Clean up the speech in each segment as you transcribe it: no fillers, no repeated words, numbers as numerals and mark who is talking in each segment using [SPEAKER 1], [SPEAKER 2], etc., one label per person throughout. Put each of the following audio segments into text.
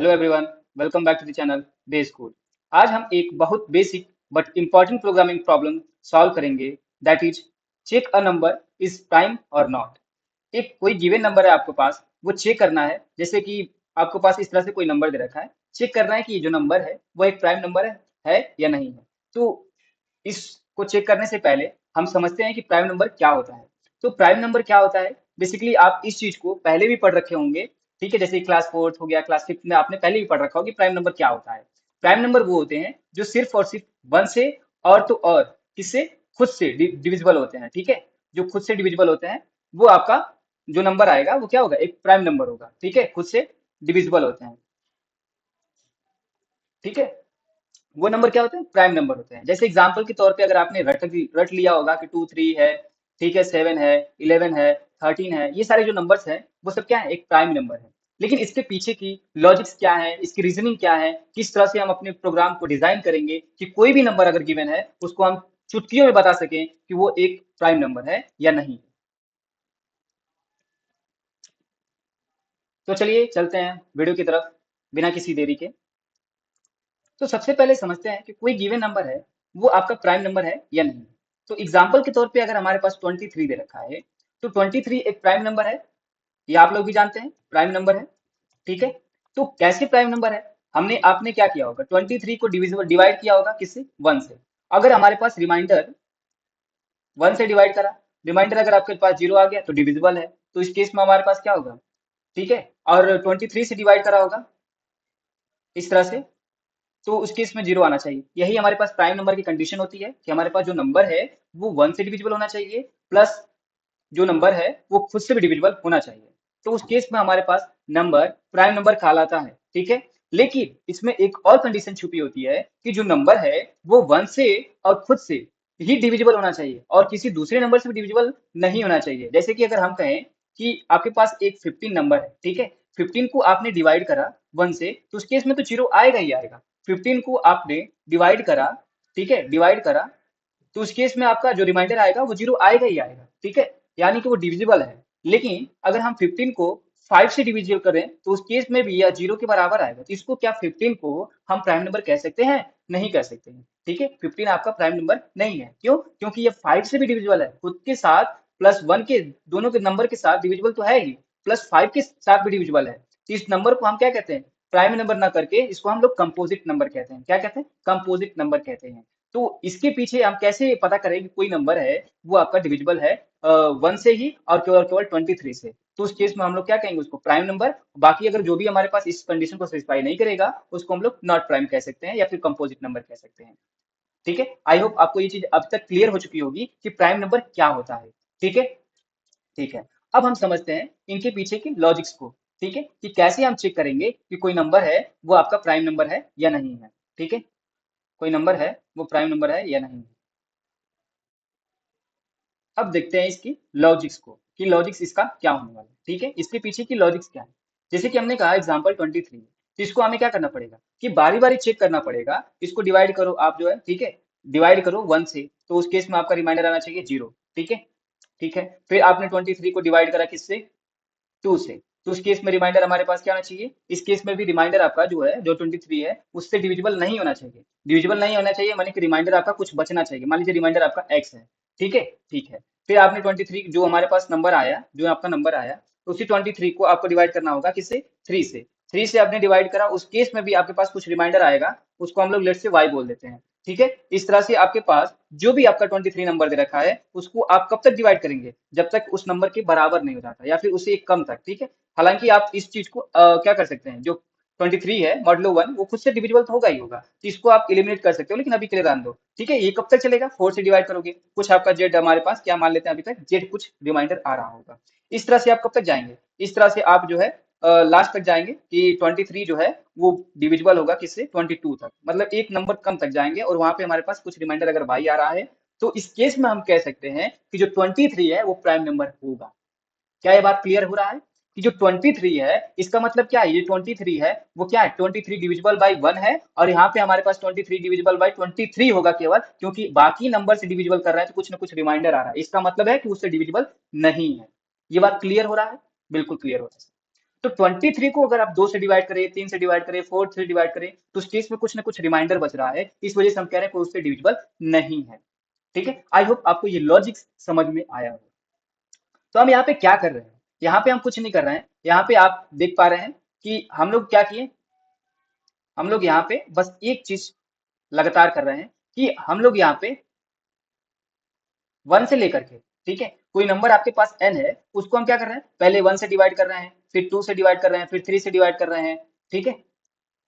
[SPEAKER 1] Hello everyone, welcome back to the channel base code. आज हम एक बहुत basic but important programming problem solve करेंगे। That is check a number is prime और not. एक कोई गिवन नंबर है आपके पास, वो चेक करना है। जैसे कि आपके पास इस तरह से कोई नंबर दे रखा है, चेक करना है कि ये जो नंबर है वो एक प्राइम नंबर है या नहीं है। तो इसको चेक करने से पहले हम समझते हैं कि प्राइम नंबर क्या होता है। तो प्राइम नंबर क्या होता है, बेसिकली आप इस चीज को पहले भी पढ़ रखे होंगे। ठीक है, जैसे क्लास फोर्थ हो गया, क्लास फिफ्थ में आपने पहले भी पढ़ रखा होगा कि प्राइम नंबर क्या होता है। प्राइम नंबर वो होते हैं जो सिर्फ और सिर्फ वन से और तो और किससे, खुद से डिविजिबल होते हैं। ठीक है, जो खुद से डिविजिबल होते हैं वो आपका जो नंबर आएगा वो क्या होगा, एक प्राइम नंबर होगा। ठीक है, खुद से डिविजिबल होते हैं। ठीक है, वो नंबर क्या होते हैं, प्राइम नंबर होते हैं। जैसे एग्जांपल के तौर पे अगर आपने रट लिया होगा कि 2 3 है, ठीक है, 7 है, 11 है, 13 है, ये सारे जो नंबर्स हैं वो सब क्या है, एक प्राइम नंबर है। लेकिन इसके पीछे की लॉजिक्स क्या है, इसकी रीजनिंग क्या है, किस तरह से हम अपने प्रोग्राम को डिजाइन करेंगे कि कोई भी नंबर अगर गिवन है उसको हम चुटकियों में बता सकें कि वो एक प्राइम नंबर है या नहीं। तो चलिए चलते हैं वीडियो की तरफ बिना किसी देरी के। तो सबसे पहले समझते हैं कि कोई गिवन नंबर है वो आपका प्राइम नंबर है या नहीं। तो एग्जाम्पल के तौर पे अगर हमारे पास 23 दे रखा है, तो 23 एक प्राइम नंबर है। ये आप लोग भी जानते हैं प्राइम नंबर है। ठीक है, तो कैसे प्राइम नंबर है, हमने आपने क्या किया होगा, 23 को डिविजिबल डिवाइड किया होगा किससे, वन से। अगर हमारे पास रिमाइंडर वन से डिवाइड करा, रिमाइंडर अगर आपके पास जीरो आ गया तो डिविजिबल है, तो इस केस में हमारे पास क्या होगा। ठीक है, और 23 से डिवाइड करा होगा इस तरह से, तो उस केस में जीरो आना चाहिए। यही हमारे पास प्राइम नंबर की कंडीशन होती है कि हमारे पास जो नंबर है वो वन से डिविजिबल होना चाहिए, प्लस जो नंबर है वो खुद से भी डिविजिबल होना चाहिए। तो उस केस में हमारे पास नंबर प्राइम नंबर कहलाता है। ठीक है, लेकिन इसमें एक और कंडीशन छुपी होती है कि जो नंबर है वो वन से और खुद से ही डिविजिबल होना चाहिए और किसी दूसरे नंबर से भी डिविजिबल नहीं होना चाहिए। जैसे कि अगर हम कहें कि आपके पास एक 15 नंबर है, ठीक है, 15 को आपने डिवाइड करा वन से, तो उस केस में तो जीरो आएगा ही आएगा। 15 को आपने डिवाइड करा, ठीक है, डिवाइड करा, तो उस केस में आपका जो रिमाइंडर आएगा वो जीरो आएगा ही आएगा। ठीक है, यानी कि वो डिविजिबल है। लेकिन अगर हम 15 को 5 से डिविजिबल करें तो उस केस में भी यह जीरो के बराबर आएगा। तो इसको क्या 15 को हम प्राइम नंबर कह सकते हैं, नहीं कह सकते हैं। ठीक है, 15 आपका प्राइम नंबर नहीं है। क्यों, क्योंकि ये 5 से भी डिविजिबल है, खुद के साथ प्लस वन के दोनों के नंबर के साथ डिविजिबल तो है ही, प्लस 5 के साथ भी डिविजिबल है। तो इस नंबर को हम क्या कहते हैं, प्राइम नंबर ना करके इसको हम लोग कंपोजिट नंबर कहते हैं। क्या कहते हैं, कंपोजिट नंबर कहते हैं। तो इसके पीछे हम कैसे पता करें कि कोई नंबर है वो आपका डिविजिबल है वन से ही और केवल केवल 23 से। तो उस केस में हम लोग क्या कहेंगे, उसको प्राइम नंबर। बाकी अगर जो भी हमारे पास इस कंडीशन को सेटिस्फाई नहीं करेगा उसको हम लोग नॉट प्राइम कह सकते हैं या फिर कंपोजिट नंबर कह सकते हैं। ठीक है, आई होप आपको ये चीज अब तक क्लियर हो चुकी होगी कि प्राइम नंबर क्या होता है। ठीक है, ठीक है, अब हम समझते हैं इनके पीछे की लॉजिक्स को। ठीक है, कि कैसे हम चेक करेंगे कि कोई नंबर है वो आपका प्राइम नंबर है या नहीं है। ठीक है, कोई नंबर है वो प्राइम नंबर है या नहीं है। अब देखते हैं इसकी लॉजिक्स को कि लॉजिक्स इसका क्या होने वाला है। ठीक है, इसके पीछे की लॉजिक्स क्या है। जैसे कि हमने कहा एग्जांपल 23, तो इसको हमें क्या करना पड़ेगा कि बारी बारी चेक करना पड़ेगा। इसको डिवाइड करो आप जो है, ठीक है, डिवाइड करो वन से, तो उस केस में आपका रिमाइंडर आना चाहिए जीरो। ठीक है, ठीक है, फिर आपने 23 को डिवाइड करा किससे, टू से, तो उस केस में रिमाइंडर हमारे पास क्या होना चाहिए, इस केस में भी रिमाइंडर आपका जो है जो 23 है उससे डिविजिबल नहीं होना चाहिए। डिविजिबल नहीं होना चाहिए माने कि रिमाइंडर आपका कुछ बचना चाहिए। मान लीजिए रिमाइंडर आपका x है। ठीक है, ठीक है, फिर आपने 23 जो हमारे पास नंबर आया, जो आपका नंबर आया, तो उसी 23 को आपको डिवाइड करना होगा किससे, थ्री से। थ्री से आपने डिवाइड करा, उस केस में भी आपके पास कुछ रिमाइंडर आएगा, उसको हम लोग लेट से y बोल देते हैं। ठीक है, इस तरह से आपके पास जो भी आपका 23 नंबर दे रखा है उसको आप कब तक डिवाइड करेंगे, जब तक उस नंबर के बराबर नहीं हो जाता या फिर उससे एक कम तक। ठीक है, हालांकि आप इस चीज को क्या कर सकते हैं, जो 23 है मॉडलो वन वो खुद से डिविजिबल तो होगा ही होगा, तो इसको आप एलिमिनेट कर सकते हो, लेकिन अभी के लिए रहने दो। ठीक है, ये कब तक चलेगा, 4 से डिवाइड करोगे, कुछ आपका जेड हमारे पास क्या मान लेते हैं, अभी तक जेड कुछ रिमाइंडर आ रहा होगा। इस तरह से आप कब तक जाएंगे, इस तरह से आप जो है लास्ट तक जाएंगे कि 23 जो है वो डिविजिबल होगा किससे, 22 तक, मतलब एक नंबर कम तक जाएंगे और वहां पे हमारे पास कुछ रिमाइंडर अगर भाई आ रहा है, तो इस केस में हम कह सकते हैं कि जो 23 है वो प्राइम नंबर होगा। क्या ये बात क्लियर हो रहा है कि जो 23 है इसका मतलब क्या है, ये 23 है वो क्या है, 23 डिविजिबल बाई वन है, और यहाँ पे हमारे पास 23 डिविजिबल बाई 23 होगा केवल, क्योंकि बाकी नंबर से डिविजिबल कर रहा है तो कुछ ना कुछ रिमाइंडर आ रहा है, इसका मतलब है कि उससे डिविजिबल नहीं है। ये बात क्लियर हो रहा है, बिल्कुल क्लियर हो रहा है। तो 23 को अगर आप 2 से डिवाइड करें, 3 से डिवाइड करें, 4 से डिवाइड करें, तो उस केस में कुछ ना कुछ रिमाइंडर बच रहा है, इस वजह से हम कह रहे हैं कोई उससे डिविजिबल नहीं है। ठीक है, आई होप आपको ये लॉजिक समझ में आया हो। तो हम यहाँ पे क्या कर रहे हैं, यहाँ पे हम कुछ नहीं कर रहे हैं, यहाँ पे आप देख पा रहे हैं कि हम लोग क्या किए, हम लोग यहाँ पे बस एक चीज लगातार कर रहे हैं कि हम लोग यहाँ पे 1 से लेकर के, ठीक है, कोई नंबर आपके पास n है, उसको हम क्या कर रहे हैं, पहले 1 से डिवाइड कर रहे हैं, फिर 2 से डिवाइड कर रहे हैं, फिर 3 से डिवाइड कर रहे हैं, ठीक है,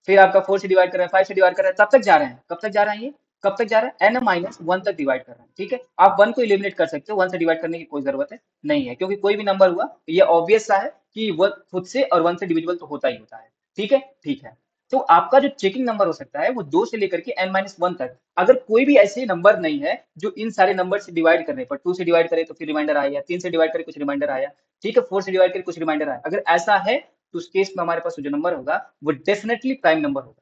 [SPEAKER 1] फिर आपका 4 से डिवाइड कर रहे हैं, 5 से डिवाइड कर रहे हैं, तब तक जा रहे हैं, कब तक जा रहे हैं ये, कब तक जा रहा है, n माइनस 1 तक डिवाइड कर रहे हैं। ठीक है, आप 1 को इलिमिनेट कर सकते हो, 1 से डिवाइड करने की कोई जरूरत है नहीं है, क्योंकि कोई भी नंबर हुआ ये ऑब्वियस सा है कि वो खुद से और 1 से डिविजिबल तो होता ही होता है। ठीक है, ठीक है, तो आपका जो चेकिंग नंबर हो सकता है वो 2 से लेकर के n माइनस 1 तक, अगर कोई भी ऐसे नंबर नहीं है जो इन सारे नंबर से डिवाइड करने पर 2 से डिवाइड करे तो फिर रिमाइंडर आया, 3 से डिवाइड करे कुछ रिमाइंडर आया, ठीक है, 4 से डिवाइड करे कुछ रिमाइंडर आया, अगर ऐसा है तो उस केस में हमारे पास जो नंबर होगा वो डेफिनेटली प्राइम नंबर होगा।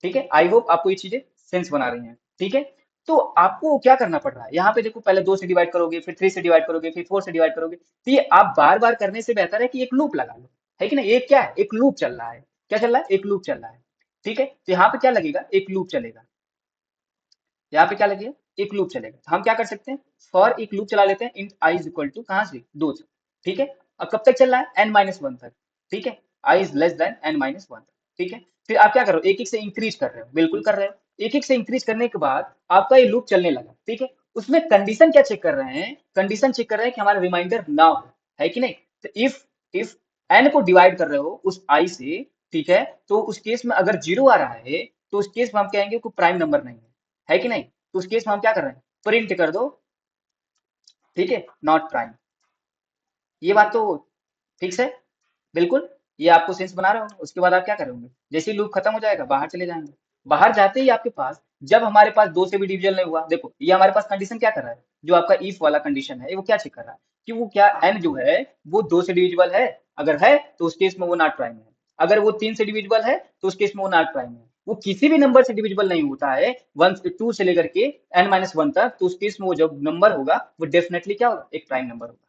[SPEAKER 1] ठीक है, आई होप आपको ये चीजें सेंस बना रही हैं। ठीक है, तो आपको क्या करना पड़ रहा है, यहाँ पे देखो पहले 2 से डिवाइड करोगे, फिर 3 से डिवाइड करोगे, फिर 4 से डिवाइड करोगे, तो ये आप बार बार करने से बेहतर है कि एक लूप लगा लो, है कि नहीं, एक क्या है, एक लूप चल रहा है, क्या चल रहा है, एक लूप चल रहा है। ठीक है, तो यहाँ पे क्या लगेगा, एक लूप चलेगा, यहाँ पे क्या लगेगा, एक लूप चलेगा, तो हम क्या कर सकते हैं, फॉर एक लूप चला लेते हैं, int I is equal to कहाँ से, 2 से। ठीक है, अब कब तक चल रहा है, n माइनस 1 तक। ठीक है, i is less than n minus 1 तक। ठीक है, फिर आप क्या कर रहे हो, एक एक से इंक्रीज कर रहे हो, बिल्कुल कर रहे हो, एक एक से इंक्रीज करने के बाद आपका ये लूप चलने लगा। ठीक है, उसमें कंडीशन क्या चेक कर रहे हैं, कंडीशन चेक कर रहे हैं कि हमारा रिमाइंडर ना हो, है कि नहीं, तो इफ n को डिवाइड कर रहे हो उस i से, ठीक है, तो उस केस में अगर जीरो आ रहा है तो उस केस में हम कहेंगे कोई प्राइम नंबर नहीं है कि नहीं, तो उस केस में हम क्या कर रहे हैं, प्रिंट कर दो, ठीक है, नॉट प्राइम। ये बात तो फिक्स है, बिल्कुल, ये आपको सेंस बना रहा हूँ। उसके बाद आप क्या करोगे, जैसे ही लूप खत्म हो जाएगा बाहर चले जाएंगे, बाहर जाते ही आपके पास, जब हमारे पास 2 से भी डिविजन नहीं हुआ, देखो ये हमारे पास कंडीशन क्या कर रहा है, जो आपका इफ वाला कंडीशन है वो क्या चेक कर रहा है कि वो क्या n जो है वो 2 से डिविजिबल है, अगर है तो उस केस में वो नॉट प्राइम है, अगर वो 3 से डिविजिबल है तो उस केस में वो नॉट प्राइम है, वो किसी भी नंबर से डिविजिबल नहीं होता है 1 2 से लेकर के n माइनस 1 तक, तो उस केस में वो जो नंबर होगा वो डेफिनेटली क्या होगा, एक प्राइम नंबर होगा।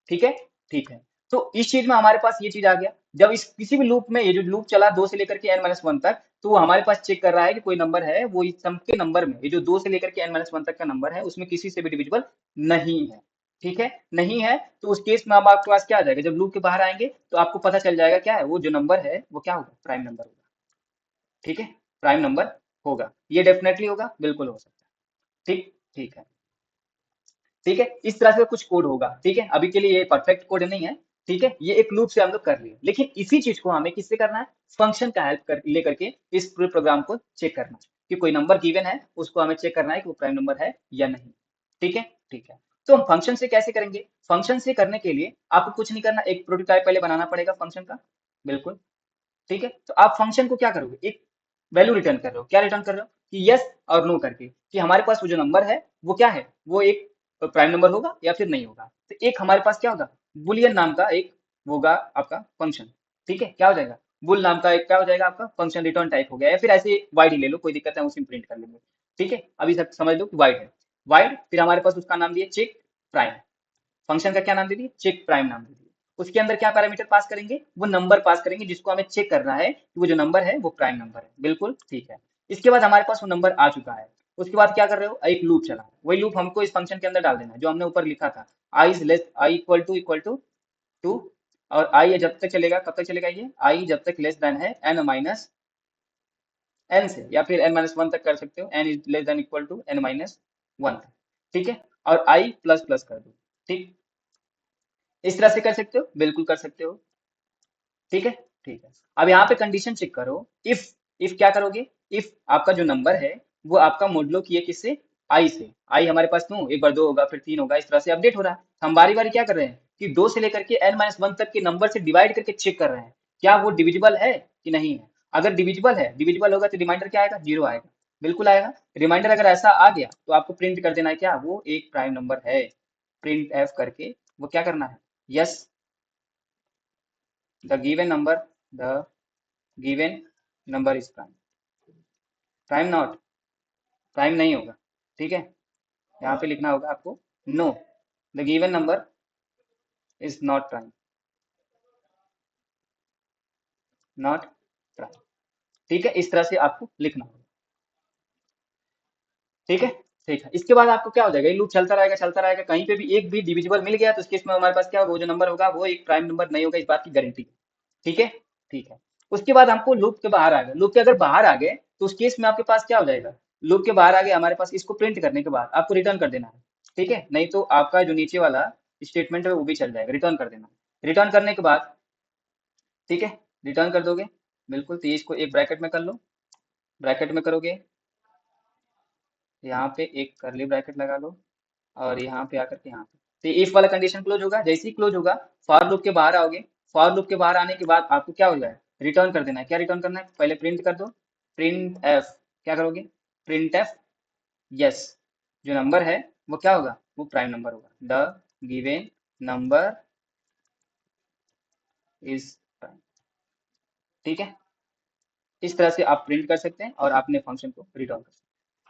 [SPEAKER 1] ठीक है, ठीक है, तो इस चीज में हमारे पास ये चीज आ गया, जब इस किसी भी लूप में ये जो लूप चला 2 से लेकर के n माइनस 1 तक, तो वो हमारे पास चेक कर रहा है कि कोई नंबर है वो इस सम के नंबर में, ये जो 2 से लेकर के n माइनस 1 तक का नंबर है उसमें किसी से भी डिविजिबल नहीं है। ठीक है, नहीं है, तो उस केस में अब आपके पास क्या आ जाएगा, जब लूप के बाहर आएंगे तो आपको पता चल जाएगा क्या है, वो जो नंबर है वो क्या होगा, प्राइम नंबर होगा। ठीक है, प्राइम नंबर होगा, ये डेफिनेटली होगा, बिल्कुल हो सकता है। ठीक, ठीक है, ठीक है, इस तरह से कुछ कोड होगा। ठीक है, अभी के लिए ये परफेक्ट कोड नहीं है। ठीक है, ये एक लूप से हम लोग कर लिए, लेकिन इसी चीज को हमें किससे करना है, फंक्शन का हेल्प कर लेकर के इस पूरे प्रोग्राम को चेक करना है कि कोई नंबर गिवन है उसको हमें चेक करना है कि वो प्राइम नंबर है या नहीं। ठीक है, ठीक है, तो हम फंक्शन से कैसे करेंगे, फंक्शन से करने के लिए आपको कुछ नहीं करना, एक प्रोटोटाइप पहले बनाना पड़ेगा फंक्शन का, बिल्कुल। ठीक है, तो आप फंक्शन को क्या करोगे, एक वैल्यू रिटर्न कर रहे हो, क्या रिटर्न कर रहे हो कि यस और नो करके, कि हमारे पास वो जो नंबर है वो क्या है, वो एक प्राइम नंबर होगा या फिर नहीं होगा। तो एक हमारे पास क्या होगा, बुलियन नाम का एक होगा आपका फंक्शन। ठीक है, क्या हो जाएगा, बुल नाम का एक क्या हो जाएगा आपका फंक्शन, रिटर्न टाइप हो गया, या फिर ऐसे वाइड ही ले लो, कोई दिक्कत है, उसी में प्रिंट कर लेंगे। ठीक है, अभी तक समझ लो कि वाइड है, वाइड, फिर हमारे पास उसका नाम दिया चेक प्राइम, फंक्शन का क्या नाम दे दिए, चेक प्राइम नाम दे दिए। उसके अंदर क्या पैरामीटर पास करेंगे, वो नंबर पास करेंगे जिसको हमें चेक करना है कि वो जो नंबर है वो प्राइम नंबर है, बिल्कुल ठीक है। इसके बाद हमारे पास वो नंबर आ चुका है, उसके बाद क्या कर रहे हो, एक लूप चला, वही लूप हमको इस फंक्शन के अंदर डाल देना है जो हमने ऊपर लिखा था, i is less, i equal to two, और आई जब तक चलेगा, कब तक चलेगा ये, आई जब तक लेस देन है एन माइनस एन से, या फिर एन माइनस वन तक कर सकते हो, n is less than equal to n minus one तक। ठीक है, और आई प्लस प्लस कर दो। ठीक, इस तरह से कर सकते हो, बिल्कुल कर सकते हो। ठीक है, ठीक है, अब यहाँ पे कंडीशन चेक करो, इफ क्या करोगे, इफ आपका जो नंबर है वो आपका मोडलो किए किससे, आई से, आई हमारे पास क्यों, एक बार 2 होगा फिर 3 होगा, इस तरह से अपडेट हो रहा है, हम बारी बारी क्या कर रहे हैं कि 2 से लेकर के n माइनस वन तक के नंबर से डिवाइड करके चेक कर रहे हैं क्या वो डिविजिबल है कि नहीं है। अगर डिविजिबल है, डिविजिबल होगा तो रिमाइंडर क्या आएगा, जीरो आएगा, बिल्कुल आएगा। रिमाइंडर अगर ऐसा आ गया तो आपको प्रिंट कर देना है क्या, वो एक प्राइम नंबर है, प्रिंट एफ करके वो क्या करना है, yes the given number, the given number is prime, prime not, prime नहीं होगा। ठीक है, यहाँ पे लिखना होगा आपको, know the given number is not prime. Not prime. ठीक है, इस तरह से आपको लिखना होगा। ठीक है, ठीक है। इसके बाद आपको क्या हो जाएगा, ये लूप चलता रहेगा, कहीं पे भी एक भी डिविजिबल मिल गया तो उस केस में हमारे पास क्या होगा, वो जो नंबर होगा वो एक प्राइम नंबर नहीं होगा, इस बात की गारंटी। ठीक है, ठीक है। उसके बाद हमको लूप के बाहर आ गए, लूप के अगर बाहर आ गए तो उस केस में आपके पास क्या हो जाएगा, लूप के बाहर आ गए हमारे पास, इसको प्रिंट करने के बाद आपको रिटर्न कर देना है। ठीक है, नहीं तो आपका जो नीचे वाला स्टेटमेंट है वो भी चल जाएगा, रिटर्न कर देना। रिटर्न करने के बाद, ठीक है, रिटर्न कर दोगे, बिल्कुल। तो ये इसको एक ब्रैकेट में कर लो, ब्रैकेट में करोगे, यहाँ पे एक करली ब्रैकेट लगा लो, और यहाँ पे आकर के यहाँ पे, तो इफ वाला कंडीशन क्लोज होगा। जैसे ही क्लोज होगा, फॉर लूप के बाहर आओगे। फॉर लूप के बाहर आने के बाद आपको क्या हो जाए, रिटर्न कर देना है। क्या रिटर्न करना है, पहले प्रिंट कर दो, प्रिंट एफ। क्या करोगे, प्रिंट एफ, यस, जो नंबर है वो क्या होगा, वो प्राइम नंबर होगा। The given number is prime. ठीक है, इस तरह से आप प्रिंट कर सकते हैं और अपने फंक्शन को रिटर्न कर सकते हैं।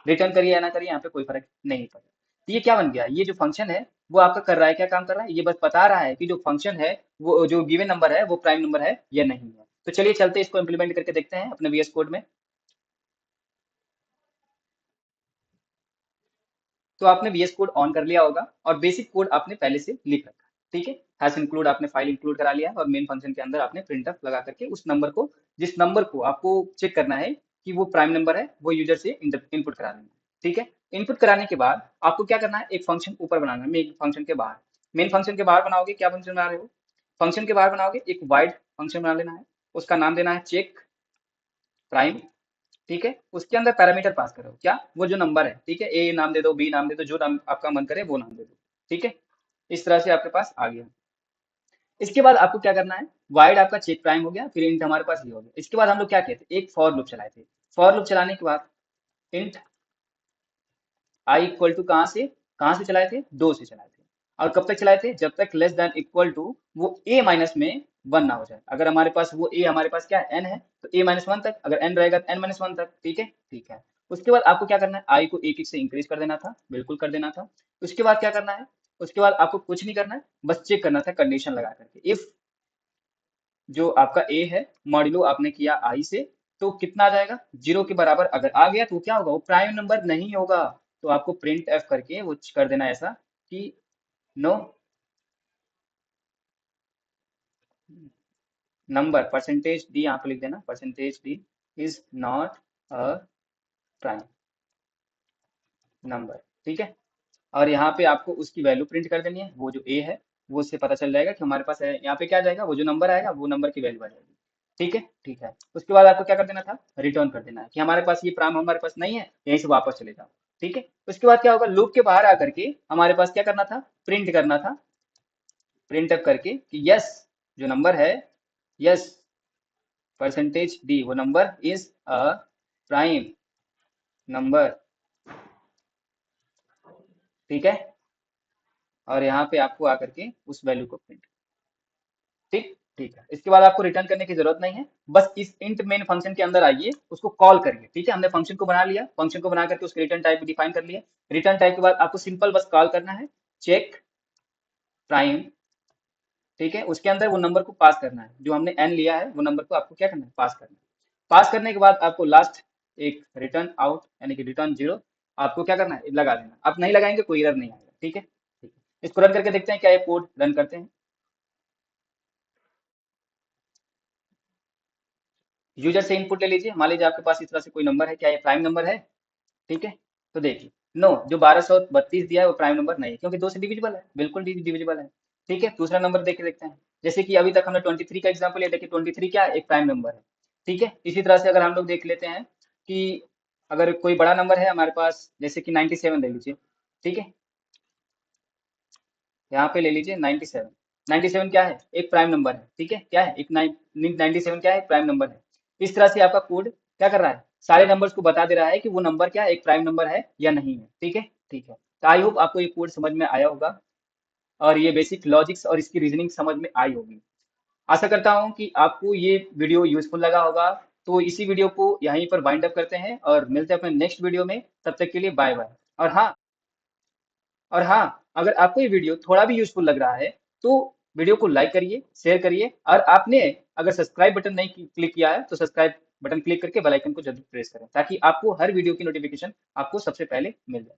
[SPEAKER 1] रिटर्न करिए या ना करिए, यहाँ पे कोई फर्क नहीं पड़ेगा। तो ये क्या बन गया, ये जो फंक्शन है वो आपका कर रहा है, क्या काम कर रहा है, ये बस बता रहा है कि जो फंक्शन है, वो जो गिवन नंबर है वो प्राइम नंबर है या नहीं है। तो चलिए चलते इसको इम्प्लीमेंट करके देखते हैं अपने वीएस कोड में। तो आपने वीएस कोड ऑन कर लिया होगा और बेसिक कोड आपने पहले से लिख रखा है। ठीक है, हैश इंक्लूड आपने फाइल इंक्लूड करा लिया है, और मेन फंक्शन के अंदर आपने प्रिंटफ लगा करके उस नंबर को, जिस नंबर को आपको चेक करना है कि वो प्राइम नंबर है, वो यूजर से इनपुट करा देना है। ठीक है, इनपुट कराने के बाद आपको क्या करना है, एक फंक्शन ऊपर बनाना है मेन फंक्शन के बाहर। मेन फंक्शन के बाहर बनाओगे, क्या फंक्शन बना रहे हो, फंक्शन के बाहर बनाओगे एक वाइड फंक्शन बना लेना है। उसका नाम देना है चेक प्राइम। ठीक है, उसके अंदर पैरामीटर पास करो, क्या, वो जो नंबर है। ठीक है, ए नाम दे दो, बी नाम दे दो, जो नाम आपका मन करे वो नाम दे दो। ठीक है, इस तरह से आपके पास आ गया। इसके बाद आपको क्या करना है, वाइड आपका चेक प्राइम हो गया, फिर इंट हमारे पास ये हो गया। इसके बाद हम लोग क्या कहते हैं, एक फॉर लूप चलाए थे। फॉर लूप चलाने के बाद इंट आई इक्वल टू कहाँ से चलाए थे, दो से चलाए थे। और कब तक चलाए थे, जब तक लेस देन इक्वल टू वो ए माइनस में वन ना हो जाए। अगर हमारे पास वो ए, हमारे पास क्या है, एन है, तो ए माइनस वन तक, अगर एन रहेगा तो एन माइनस वन तक। ठीक है, ठीक है। उसके बाद आपको क्या करना है, आई को एक एक से इंक्रीज कर देना था, बिल्कुल कर देना था। उसके बाद क्या करना है, उसके बाद आपको कुछ नहीं करना है, बस चेक करना था कंडीशन लगा करके, इफ जो आपका ए है मॉड्यूलो आपने किया आई से, तो कितना आ जाएगा, जीरो के बराबर अगर आ गया तो क्या होगा, वो प्राइम नंबर नहीं होगा। तो आपको प्रिंट एफ करके वो कर देना ऐसा कि नो नंबर परसेंटेज डी, यहाँ पे लिख देना percentage D is not a prime number. ठीक है, और यहाँ पे आपको उसकी वैल्यू प्रिंट कर देनी है, वो जो ए है वो उससे पता चल जाएगा कि हमारे पास है, यहाँ पे क्या आ जाएगा, वो जो नंबर आएगा वो नंबर की वैल्यू आ जाएगी। ठीक है, ठीक है। उसके बाद आपको क्या कर देना था, रिटर्न कर देना है कि हमारे पास ये प्राइम हमारे पास नहीं है, यहीं से वापस चले जाओ। ठीक है, उसके बाद क्या होगा, लूप के बाहर आकर के हमारे पास क्या करना था, प्रिंट करना था, प्रिंट अप करके कि यस, जो नंबर है, यस, परसेंटेज डी, वो number is a prime number. ठीक है, और यहाँ पे आपको आकर के उस वैल्यू को प्रिंट, ठीक, ठीक है। इसके बाद आपको रिटर्न करने की जरूरत नहीं है, बस इस इंट मेन फंक्शन के अंदर आइए, उसको कॉल करिए। ठीक है, हमने फंक्शन को बना लिया, फंक्शन को बना करके उसके रिटर्न टाइप डिफाइन कर लिया। रिटर्न टाइप के बाद आपको सिंपल बस कॉल करना है चेक प्राइम। ठीक है, उसके अंदर वो नंबर को पास करना है, जो हमने एन लिया है वो नंबर को आपको क्या करना है, पास करना है। पास करने के बाद आपको लास्ट एक रिटर्न आउट यानी कि रिटर्न जीरो आपको क्या करना है, लगा देना। आप नहीं लगाएंगे कोई एरर नहीं आएगा। ठीक है, ठीक है। इसको रन करके देखते हैं, क्या ये कोड रन करते हैं। यूजर से इनपुट ले लीजिए, मान लीजिए आपके पास इस तरह से कोई नंबर है, क्या ये प्राइम नंबर है। ठीक है, तो देखिए, नो, जो 1232 दिया है वो प्राइम नंबर नहीं है, क्योंकि दो से डिविजिबल है, बिल्कुल डिविजिबल है। ठीक है, दूसरा नंबर देख के देखते हैं, जैसे कि अभी तक हमने 23 का एग्जाम्पल लिया, देखिए 23 क्या है, एक प्राइम नंबर है। ठीक है, इसी तरह से अगर हम लोग देख लेते हैं कि अगर कोई बड़ा नंबर है हमारे पास, जैसे कि 97 ले लीजिए। ठीक है, यहाँ पे ले लीजिए 97। 97 क्या है, एक प्राइम नंबर है। ठीक है, क्या है, एक 97 क्या है, एक प्राइम नंबर है। इस तरह से आपका कोड क्या कर रहा है, सारे नंबर्स को बता दे रहा है कि वो नंबर क्या है, एक प्राइम नंबर है या नहीं है। ठीक है, ठीक है। तो आई होप आपको ये कोड समझ में आया होगा, और ये बेसिक लॉजिक्स और इसकी रीजनिंग समझ में आई होगी। आशा करता हूँ कि आपको ये वीडियो यूजफुल लगा होगा। तो इसी वीडियो को यहीं पर वाइंड अप करते हैं और मिलते हैं अपने नेक्स्ट वीडियो में। तब तक के लिए बाय बाय। और हाँ, और हाँ, अगर आपको ये वीडियो थोड़ा भी यूजफुल लग रहा है तो वीडियो को लाइक करिए, शेयर करिए और आपने अगर सब्सक्राइब बटन नहीं क्लिक किया है तो सब्सक्राइब बटन क्लिक करके बेल आइकन को जरूर प्रेस करें ताकि आपको हर वीडियो की नोटिफिकेशन आपको सबसे पहले मिल जाए।